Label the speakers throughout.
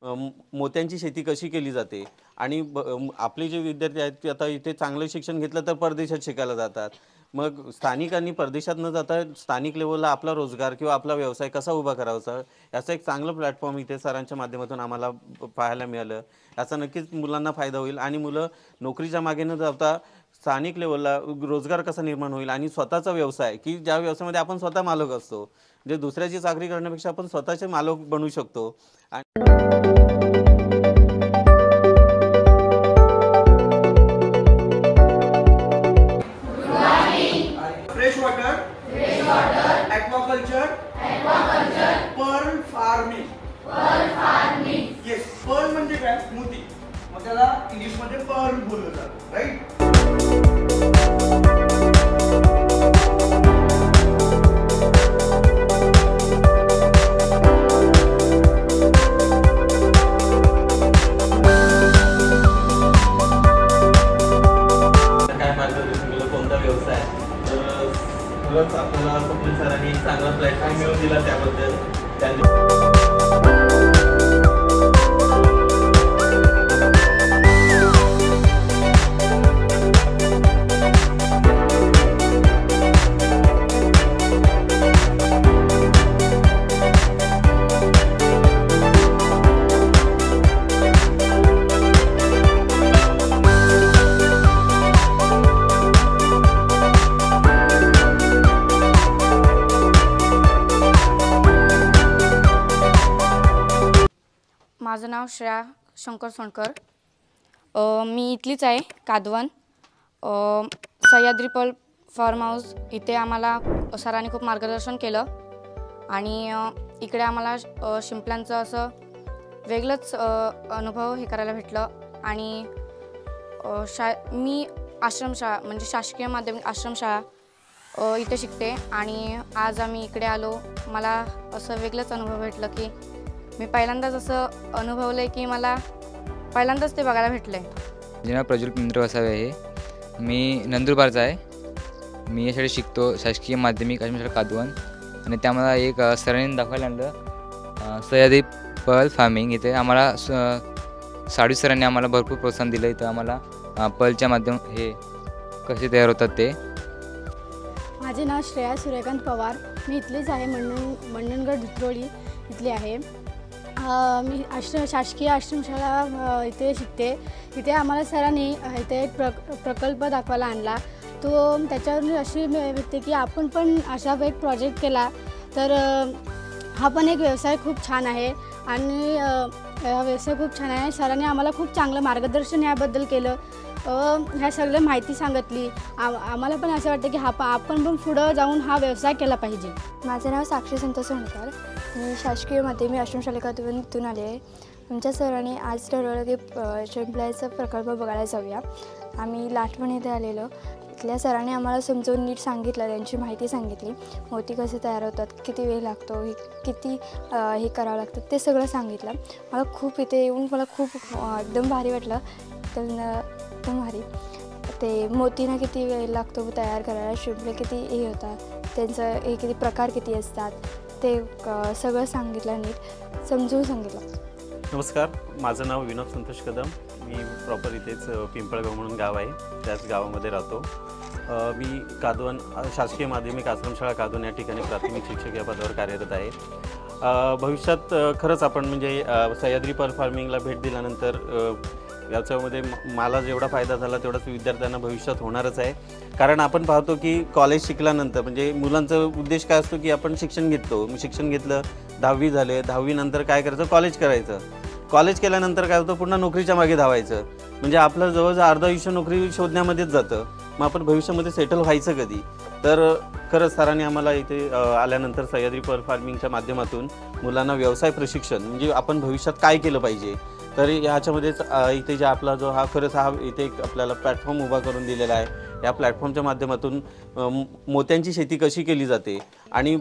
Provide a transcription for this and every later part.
Speaker 1: मोत्यांची शेती कशी केली जाते आणि आपले जे विद्यार्थी आहेत ते आता इथे चांगलं शिक्षण घेतलं तर परदेशात शिकायला जातात। मग स्थानिकांनी परदेशात न जाता स्थानिक लेवलला आपला रोजगार किंवा आपला व्यवसाय कसा उभा करायचा याचा एक चांगलं प्लॅटफॉर्म इथे सरांच्या माध्यमातून आम्हाला पाहायला मिळालं। याचा नक्कीच मुलांना फायदा होईल आणि मुलं नोकरीच्या मागे न जाता स्थानिक लेवलला रोजगार कसा निर्माण होईल आणि स्वतःचा व्यवसाय की ज्या व्यवसायामध्ये आपण स्वतः मालक असतो, म्हणजे दुसऱ्याची चाकरी करण्यापेक्षा आपण स्वतःचे मालक बनू शकतो।
Speaker 2: Fresh water, aquaculture, pearl farming. Yes, pearl म्हणजे काय? मोती। मग त्याला इंग्लिश मध्ये पर्ल बोललं जातं, राईट?
Speaker 1: आपल्याला स्वप्नील सरांनी एक चांगला प्लॅटफॉर्म मिळवून दिला त्याबद्दल
Speaker 3: माझं नाव श्रेया शंकर सोनकर। मी इथलीच आहे, कादवन। सह्याद्री पर्ल फार्म हाऊस इथे आम्हाला सरांनी खूप मार्गदर्शन केलं आणि इकडे आम्हाला शिंपल्यांचं असं वेगळंच अनुभव हे करायला भेटलं। आणि मी आश्रमशाळा म्हणजे शासकीय माध्यमिक आश्रमशाळा इथे शिकते आणि आज आम्ही इकडे आलो। मला असं वेगळंच अनुभव भेटलं की मी पहिल्यांदाच असं अनुभवलं की मला पहिल्यांदाच ते बघायला भेटलं आहे।
Speaker 4: माझे नाव प्रज्वल पिंद्र वसावे आहे। मी नंदुरबारचा आहे। मी या शाळेत शिकतो, शासकीय माध्यमिक आश्रमशाळा कादवन। आणि त्यामध्ये एक सरांनी दाखवायला आणलं सह्याद्री पर्ल फार्मिंग। इथे आम्हाला साडू सरांनी आम्हाला भरपूर प्रोत्साहन दिलं। इथं आम्हाला पर्लच्या माध्यम हे कसे तयार होतात ते।
Speaker 5: माझे नाव श्रेया सूर्यकांत पवार। मी इथलीच आहे, मंडणगड धुत्रोळी इथली आहे। मी शासकीय आश्रमशाळा इथे शिकते। इथे आम्हाला सरांनी इथे एक प्रकल्प दाखवायला आणला। तो त्याच्यावरून अशी व्यक्ती की आपण पण असा एक प्रोजेक्ट केला तर हा पण एक व्यवसाय खूप छान आहे आणि हा व्यवसाय खूप छान आहे। सरांनी आम्हाला खूप चांगलं मार्गदर्शन याबद्दल केलं, ह्या सगळ्या माहिती सांगितली। आम्हाला पण असं वाटतं की आपण पण पुढं जाऊन हा व्यवसाय केला पाहिजे।
Speaker 6: माझं नाव साक्षी संतोष सोनकर। मी शासकीय माध्यमिक आश्रमशाळा कादवनतून आले आहे। आमच्या सरांनी आज ठरवलं की शिंपल्याचा प्रकल्प बघायला जाऊया। आम्ही लाठवण येथे आलेलो। इथल्या सरांनी आम्हाला समजावून नीट सांगितलं, त्यांची माहिती सांगितली, मोती कसे तयार होतात, किती वेळ लागतो, किती हे करावं लागतं ते सगळं सांगितलं। मला खूप इथे येऊन मला खूप एकदम भारी वाटलं, एकदम भारी। ते मोतीना किती वेळ लागतो तयार करायला, शिंपले किती हे होतात, त्यांचं हे किती प्रकार किती असतात ते सगळं सांगितलं, नीट समजून सांगितलं।
Speaker 1: नमस्कार, माझं नाव विनोद संतोष कदम। मी प्रॉपर इथेच पिंपळगाव म्हणून गाव आहे, त्याच गावामध्ये राहतो। मी कादवन शासकीय माध्यमिक आश्रमशाळा कादवन या ठिकाणी प्राथमिक शिक्षक या पदावर कार्यरत आहे। भविष्यात खरंच आपण म्हणजे सह्याद्री पर्ल फार्मिंगला भेट दिल्यानंतर याच्यामध्ये मला जेवढा फायदा झाला तेवढाच विद्यार्थ्यांना भविष्यात होणारच आहे। कारण आपण पाहतो की कॉलेज शिकल्यानंतर म्हणजे मुलांचा उद्देश काय असतो की आपण शिक्षण घेतो, शिक्षण घेतलं, 10वी झाले, 10वी नंतर काय करायचं, कॉलेज करायचं। कॉलेज केल्यानंतर काय होतं, पुन्हा नोकरीच्या मागे धावायचं, म्हणजे आपलं जवळजवळ अर्ध आयुष्य नोकरी शोधण्यामध्येच जातं। मग आपण भविष्यामध्ये सेटल व्हायचं कधी? तर खरंच सरांनी आम्हाला इथे आल्यानंतर सह्याद्री पर्ल फार्मिंगच्या माध्यमातून मुलांना व्यवसाय प्रशिक्षण म्हणजे आपण भविष्यात काय केलं पाहिजे, तर ह्याच्यामध्येच इथे जे आपला जो हा खरंच हा इथे आपल्याला प्लॅटफॉर्म उभा करून दिलेला आहे। या प्लॅटफॉर्मच्या माध्यमातून मोत्यांची शेती कशी केली जाते आणि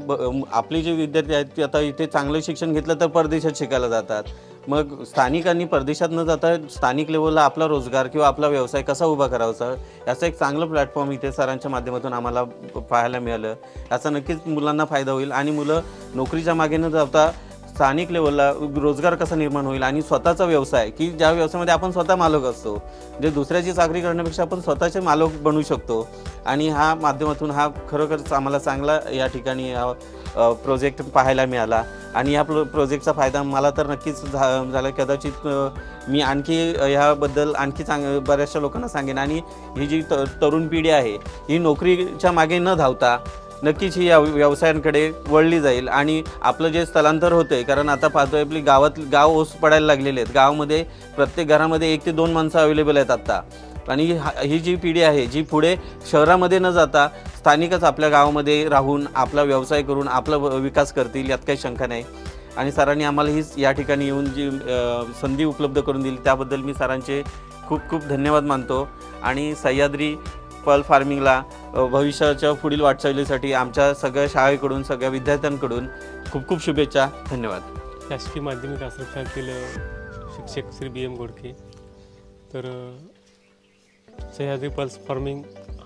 Speaker 1: आपले जे विद्यार्थी आहेत ते आता इथे चांगलं शिक्षण घेतलं तर परदेशात शिकायला जातात। मग स्थानिकांनी परदेशात न जाता स्थानिक लेवलला आपला रोजगार किंवा आपला व्यवसाय कसा उभा करायचा याचा एक चांगलं प्लॅटफॉर्म इथे सरांच्या माध्यमातून आम्हाला पाहायला मिळालं। याचा नक्कीच मुलांना फायदा होईल आणि मुलं नोकरीच्या मागे न जाता स्थानिक लेवलला रोजगार कसा निर्माण होईल आणि स्वतःचा व्यवसाय की ज्या व्यवसायामध्ये आपण स्वतः मालक असतो, जे दुसऱ्याची चाकरी करण्यापेक्षा आपण स्वतःचे मालक बनू शकतो. आणि हा माध्यमातून हा खरोखरच आम्हाला चांगला या ठिकाणी प्रोजेक्ट पाहायला मिळाला. आणि या प्रोजेक्टचा फायदा मला तर नक्कीच झाला. कदाचित मी आणखी ह्याबद्दल आणखी बऱ्याचशा लोकांना सांगेन. आणि ही जी तरुण पिढी आहे ही नोकरीच्या मागे न धावता नक्कीच ही या व्यवसायांकडे वळली जाईल. आणि आपलं जे स्थलांतर होतं आहे, कारण आता पाहतोय आपली गाव ओस पडायला लागलेले आहेत. गावामध्ये प्रत्येक घरामध्ये 1 ते 2 माणसं अवेलेबल आहेत आत्ता. आणि ही जी पिढी आहे जी पुढे शहरामध्ये न जाता स्थानिकच आपल्या गावामध्ये राहून आपला व्यवसाय करून आपला विकास करतील यात काही शंका नाही. आणि सरांनी आम्हाला ही या ठिकाणी येऊन जी संधी उपलब्ध करून दिली त्याबद्दल मी सरांचे खूप खूप धन्यवाद मानतो. आणि सह्याद्री पर्ल फार्मिंगला भविष्याच्या पुढील वाटचालीसाठी आमच्या सगळ्या शाळेकडून सगळ्या विद्यार्थ्यांकडून खूप खूप शुभेच्छा. धन्यवाद.
Speaker 7: शासकीय माध्यमिक आश्रमशाळेतील शिक्षक श्री BM गोडके. तर सह्याद्री पल्स फार्मिंग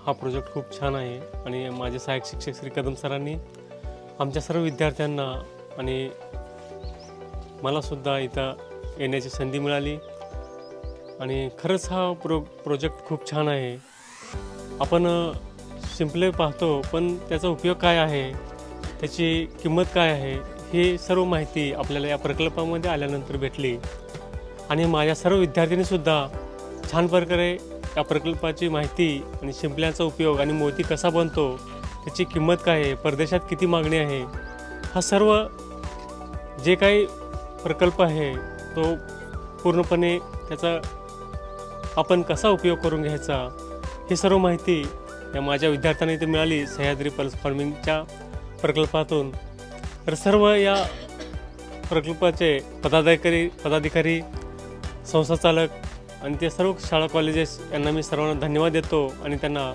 Speaker 7: हा प्रोजेक्ट खूप छान आहे. आणि माझे सहाय्यक शिक्षक श्री कदम सरांनी आमच्या सर्व विद्यार्थ्यांना आणि मलासुद्धा इथं येण्याची संधी मिळाली. आणि खरंच हा प्रोजेक्ट खूप छान आहे. आपण सिम्पली पाहतो पण त्याचा उपयोग काय आहे, त्याची किंमत काय आहे, हे सर्व माहिती आपल्याला या प्रकल्पामध्ये आल्यानंतर भेटली. आणि माझ्या सर्व विद्यार्थ्यांनीसुद्धा छान प्रकारे या प्रकल्पाची माहिती आणि शिंपल्याचा उपयोग आणि मोती कसा बनतो, त्याची किंमत काय आहे, परदेशात किती मागणी आहे, हा सर्व जे काही प्रकल्प आहे तो पूर्णपणे त्याचा आपण कसा उपयोग करून घ्यायचा, ही सर्व माहिती या माझ्या विद्यार्थ्यांना इथे मिळाली सह्याद्री पल्स फार्मिंगच्या प्रकल्पातून. तर सर्व या प्रकल्पाचे पदाधिकारी संस्थाचालक आणि ते सर्व शाळा कॉलेजेस यांना मी सर्वांना धन्यवाद देतो आणि त्यांना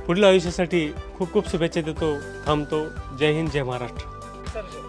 Speaker 7: पुढील आयुष्यासाठी खूप खूप शुभेच्छा देतो. थांबतो. जय हिंद, जय महाराष्ट्र.